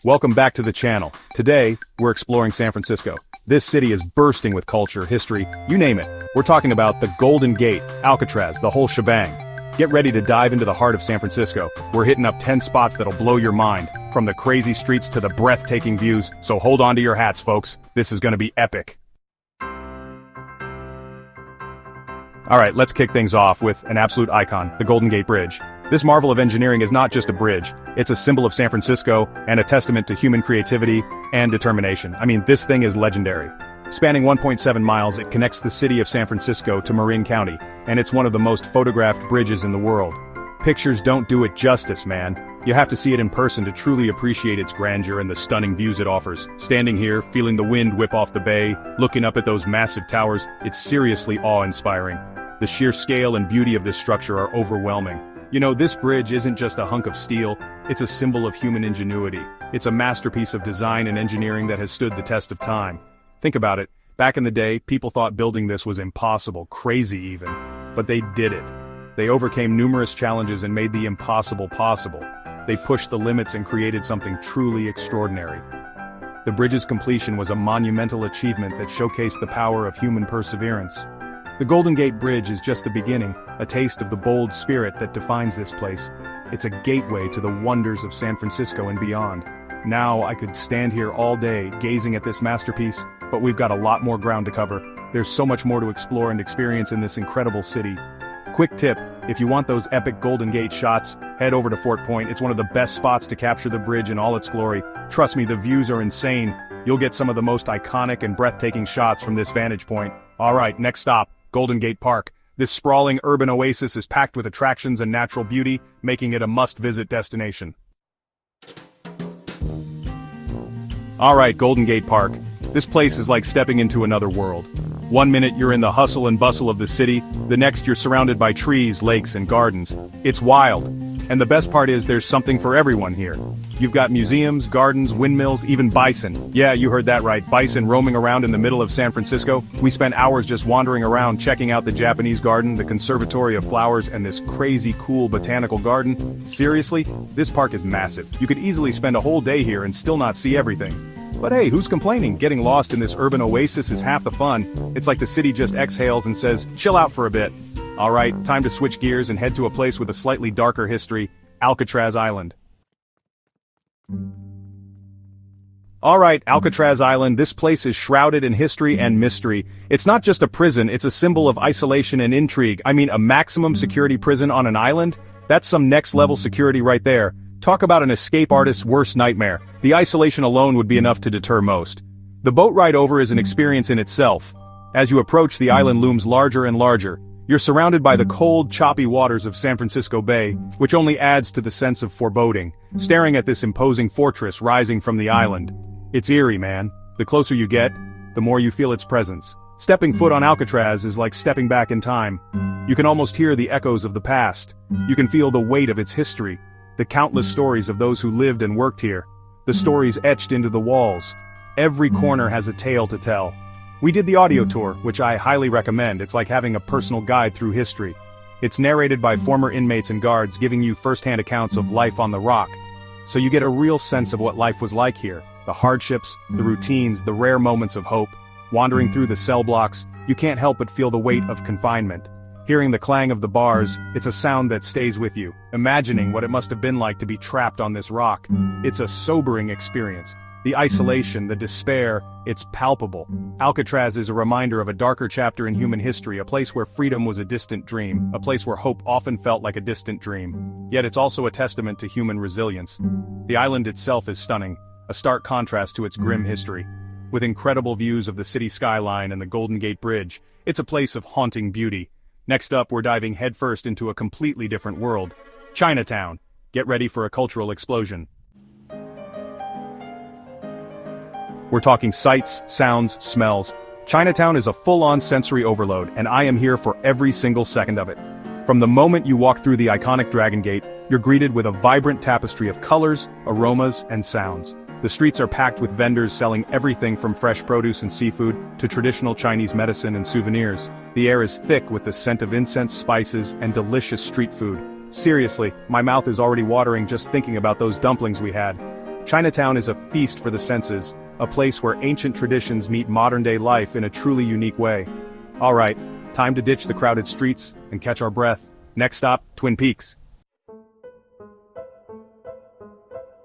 Welcome back to the channel. Today, we're exploring San Francisco. This city is bursting with culture, history, you name it. We're talking about the Golden Gate, Alcatraz, the whole shebang. Get ready to dive into the heart of San Francisco. We're hitting up 10 spots that'll blow your mind, from the crazy streets to the breathtaking views, so hold on to your hats, folks. This is gonna be epic. Alright, let's kick things off with an absolute icon, the Golden Gate Bridge. This marvel of engineering is not just a bridge, it's a symbol of San Francisco and a testament to human creativity and determination. I mean, this thing is legendary. Spanning 1.7 miles, it connects the city of San Francisco to Marin County, and it's one of the most photographed bridges in the world. Pictures don't do it justice, man. You have to see it in person to truly appreciate its grandeur and the stunning views it offers. Standing here, feeling the wind whip off the bay, looking up at those massive towers, it's seriously awe-inspiring. The sheer scale and beauty of this structure are overwhelming. You know, this bridge isn't just a hunk of steel, it's a symbol of human ingenuity. It's a masterpiece of design and engineering that has stood the test of time. Think about it, back in the day, people thought building this was impossible, crazy even. But they did it. They overcame numerous challenges and made the impossible possible. They pushed the limits and created something truly extraordinary. The bridge's completion was a monumental achievement that showcased the power of human perseverance. The Golden Gate Bridge is just the beginning, a taste of the bold spirit that defines this place. It's a gateway to the wonders of San Francisco and beyond. Now I could stand here all day gazing at this masterpiece, but we've got a lot more ground to cover. There's so much more to explore and experience in this incredible city. Quick tip, if you want those epic Golden Gate shots, head over to Fort Point. It's one of the best spots to capture the bridge in all its glory. Trust me, the views are insane. You'll get some of the most iconic and breathtaking shots from this vantage point. Alright, next stop, Golden Gate Park. This sprawling urban oasis is packed with attractions and natural beauty, making it a must-visit destination. Alright, Golden Gate Park. This place is like stepping into another world. One minute you're in the hustle and bustle of the city, the next you're surrounded by trees, lakes, and gardens. It's wild. And the best part is there's something for everyone here. You've got museums, gardens, windmills, even bison. Yeah, you heard that right, bison roaming around in the middle of San Francisco. We spent hours just wandering around checking out the Japanese garden, the conservatory of flowers, and this crazy cool botanical garden. Seriously, this park is massive. You could easily spend a whole day here and still not see everything. But hey, who's complaining? Getting lost in this urban oasis is half the fun. It's like the city just exhales and says, chill out for a bit. Alright, time to switch gears and head to a place with a slightly darker history, Alcatraz Island. Alright, Alcatraz Island, this place is shrouded in history and mystery. It's not just a prison, it's a symbol of isolation and intrigue. I mean, a maximum security prison on an island? That's some next-level security right there. Talk about an escape artist's worst nightmare. The isolation alone would be enough to deter most. The boat ride over is an experience in itself. As you approach, the island looms larger and larger. You're surrounded by the cold, choppy waters of San Francisco Bay, which only adds to the sense of foreboding. Staring at this imposing fortress rising from the island. It's eerie, man. The closer you get, the more you feel its presence. Stepping foot on Alcatraz is like stepping back in time. You can almost hear the echoes of the past. You can feel the weight of its history. The countless stories of those who lived and worked here. The stories etched into the walls. Every corner has a tale to tell. We did the audio tour, which I highly recommend. It's like having a personal guide through history. It's narrated by former inmates and guards, giving you first-hand accounts of life on the rock. So you get a real sense of what life was like here. The hardships, the routines, the rare moments of hope. Wandering through the cell blocks, you can't help but feel the weight of confinement. Hearing the clang of the bars, it's a sound that stays with you, imagining what it must have been like to be trapped on this rock. It's a sobering experience. The isolation, the despair, it's palpable. Alcatraz is a reminder of a darker chapter in human history, a place where freedom was a distant dream, a place where hope often felt like a distant dream. Yet it's also a testament to human resilience. The island itself is stunning, a stark contrast to its grim history. With incredible views of the city skyline and the Golden Gate Bridge, it's a place of haunting beauty. Next up, we're diving headfirst into a completely different world. Chinatown. Get ready for a cultural explosion. We're talking sights, sounds, smells. Chinatown is a full-on sensory overload, and I am here for every single second of it. From the moment you walk through the iconic Dragon Gate, you're greeted with a vibrant tapestry of colors, aromas, and sounds. The streets are packed with vendors selling everything from fresh produce and seafood to traditional Chinese medicine and souvenirs. The air is thick with the scent of incense, spices, and delicious street food. Seriously, my mouth is already watering just thinking about those dumplings we had. Chinatown is a feast for the senses, a place where ancient traditions meet modern-day life in a truly unique way. Alright, time to ditch the crowded streets and catch our breath. Next stop, Twin Peaks.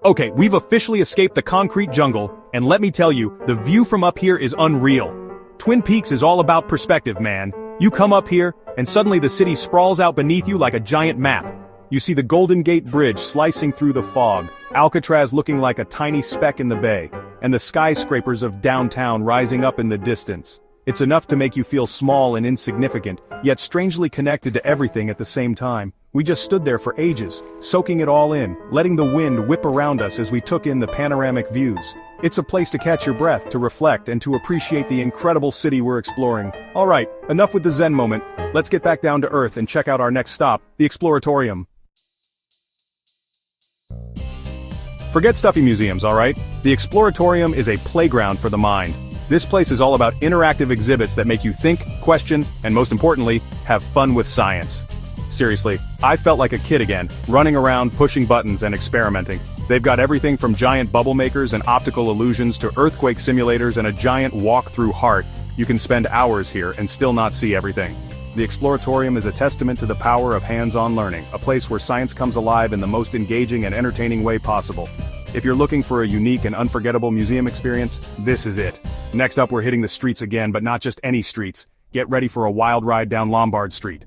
Okay, we've officially escaped the concrete jungle, and let me tell you, the view from up here is unreal. Twin Peaks is all about perspective, man. You come up here, and suddenly the city sprawls out beneath you like a giant map. You see the Golden Gate Bridge slicing through the fog, Alcatraz looking like a tiny speck in the bay, and the skyscrapers of downtown rising up in the distance. It's enough to make you feel small and insignificant, yet strangely connected to everything at the same time. We just stood there for ages, soaking it all in, letting the wind whip around us as we took in the panoramic views. It's a place to catch your breath, to reflect, and to appreciate the incredible city we're exploring. Alright, enough with the Zen moment. Let's get back down to earth and check out our next stop, the Exploratorium. Forget stuffy museums, alright? The Exploratorium is a playground for the mind. This place is all about interactive exhibits that make you think, question, and most importantly, have fun with science. Seriously, I felt like a kid again, running around, pushing buttons, and experimenting. They've got everything from giant bubble makers and optical illusions to earthquake simulators and a giant walk-through heart. You can spend hours here and still not see everything. The Exploratorium is a testament to the power of hands-on learning, a place where science comes alive in the most engaging and entertaining way possible. If you're looking for a unique and unforgettable museum experience, this is it. Next up, we're hitting the streets again, but not just any streets. Get ready for a wild ride down Lombard Street.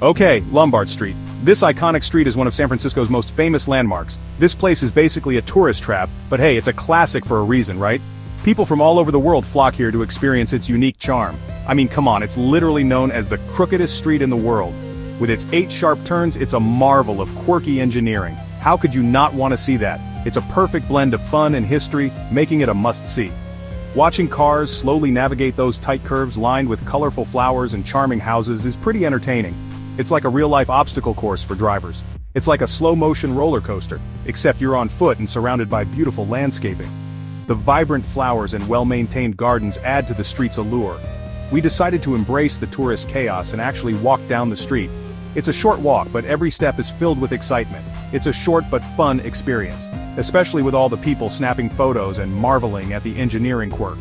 Okay, Lombard Street. This iconic street is one of San Francisco's most famous landmarks. This place is basically a tourist trap, but hey, it's a classic for a reason, right? People from all over the world flock here to experience its unique charm. I mean, come on, it's literally known as the crookedest street in the world. With its 8 sharp turns, it's a marvel of quirky engineering. How could you not want to see that? It's a perfect blend of fun and history, making it a must-see. Watching cars slowly navigate those tight curves lined with colorful flowers and charming houses is pretty entertaining. It's like a real-life obstacle course for drivers. It's like a slow-motion roller coaster, except you're on foot and surrounded by beautiful landscaping. The vibrant flowers and well-maintained gardens add to the street's allure. We decided to embrace the tourist chaos and actually walk down the street. It's a short walk, but every step is filled with excitement. It's a short but fun experience, especially with all the people snapping photos and marveling at the engineering quirk.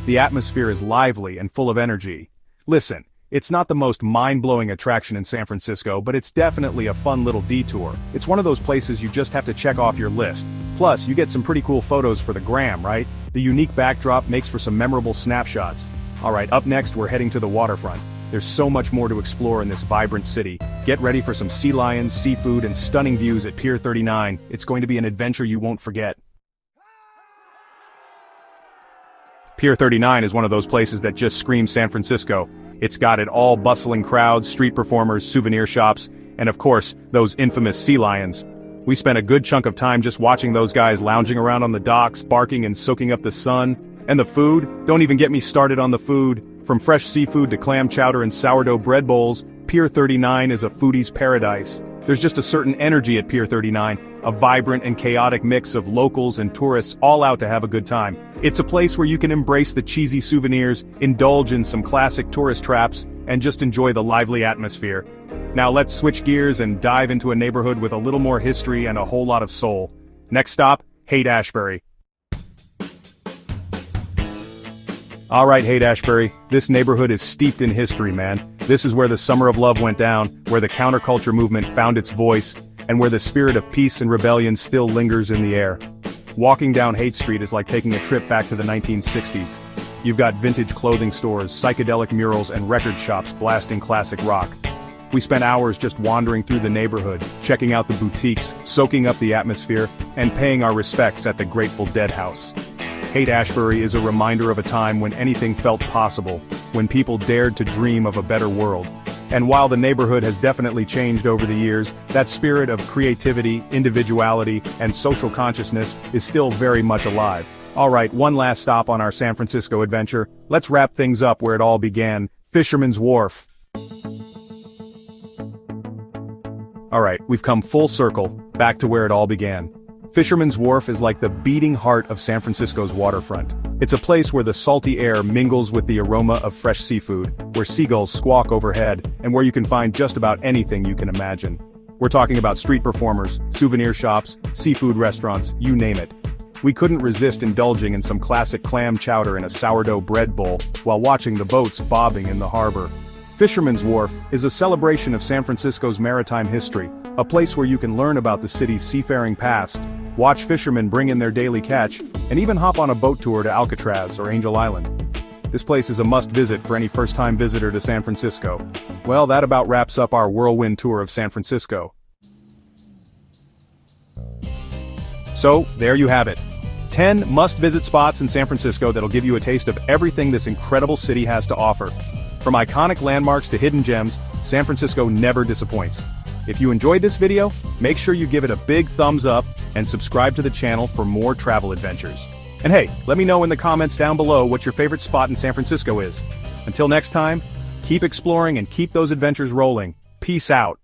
The atmosphere is lively and full of energy. Listen, it's not the most mind-blowing attraction in San Francisco, but it's definitely a fun little detour. It's one of those places you just have to check off your list. Plus, you get some pretty cool photos for the gram, right? The unique backdrop makes for some memorable snapshots. Alright, up next we're heading to the waterfront. There's so much more to explore in this vibrant city. Get ready for some sea lions, seafood, and stunning views at Pier 39. It's going to be an adventure you won't forget. Pier 39 is one of those places that just screams San Francisco. It's got it all: bustling crowds, street performers, souvenir shops, and of course, those infamous sea lions. We spent a good chunk of time just watching those guys lounging around on the docks, barking and soaking up the sun. And the food? Don't even get me started on the food. From fresh seafood to clam chowder and sourdough bread bowls, Pier 39 is a foodie's paradise. There's just a certain energy at Pier 39, a vibrant and chaotic mix of locals and tourists all out to have a good time. It's a place where you can embrace the cheesy souvenirs, indulge in some classic tourist traps, and just enjoy the lively atmosphere. Now let's switch gears and dive into a neighborhood with a little more history and a whole lot of soul. Next stop, Haight-Ashbury. Alright, Haight-Ashbury, this neighborhood is steeped in history, man. This is where the Summer of Love went down, where the counterculture movement found its voice, and where the spirit of peace and rebellion still lingers in the air. Walking down Haight Street is like taking a trip back to the 1960s. You've got vintage clothing stores, psychedelic murals, and record shops blasting classic rock. We spent hours just wandering through the neighborhood, checking out the boutiques, soaking up the atmosphere, and paying our respects at the Grateful Dead house. Haight-Ashbury is a reminder of a time when anything felt possible, when people dared to dream of a better world. And while the neighborhood has definitely changed over the years, that spirit of creativity, individuality, and social consciousness is still very much alive. Alright, one last stop on our San Francisco adventure. Let's wrap things up where it all began, Fisherman's Wharf. Alright, we've come full circle, back to where it all began. Fisherman's Wharf is like the beating heart of San Francisco's waterfront. It's a place where the salty air mingles with the aroma of fresh seafood, where seagulls squawk overhead, and where you can find just about anything you can imagine. We're talking about street performers, souvenir shops, seafood restaurants, you name it. We couldn't resist indulging in some classic clam chowder in a sourdough bread bowl while watching the boats bobbing in the harbor. Fisherman's Wharf is a celebration of San Francisco's maritime history, a place where you can learn about the city's seafaring past, watch fishermen bring in their daily catch, and even hop on a boat tour to Alcatraz or Angel Island. This place is a must-visit for any first-time visitor to San Francisco. Well, that about wraps up our whirlwind tour of San Francisco. So, there you have it. 10 must-visit spots in San Francisco that'll give you a taste of everything this incredible city has to offer. From iconic landmarks to hidden gems, San Francisco never disappoints. If you enjoyed this video, make sure you give it a big thumbs up and subscribe to the channel for more travel adventures. And hey, let me know in the comments down below what your favorite spot in San Francisco is. Until next time, keep exploring and keep those adventures rolling. Peace out.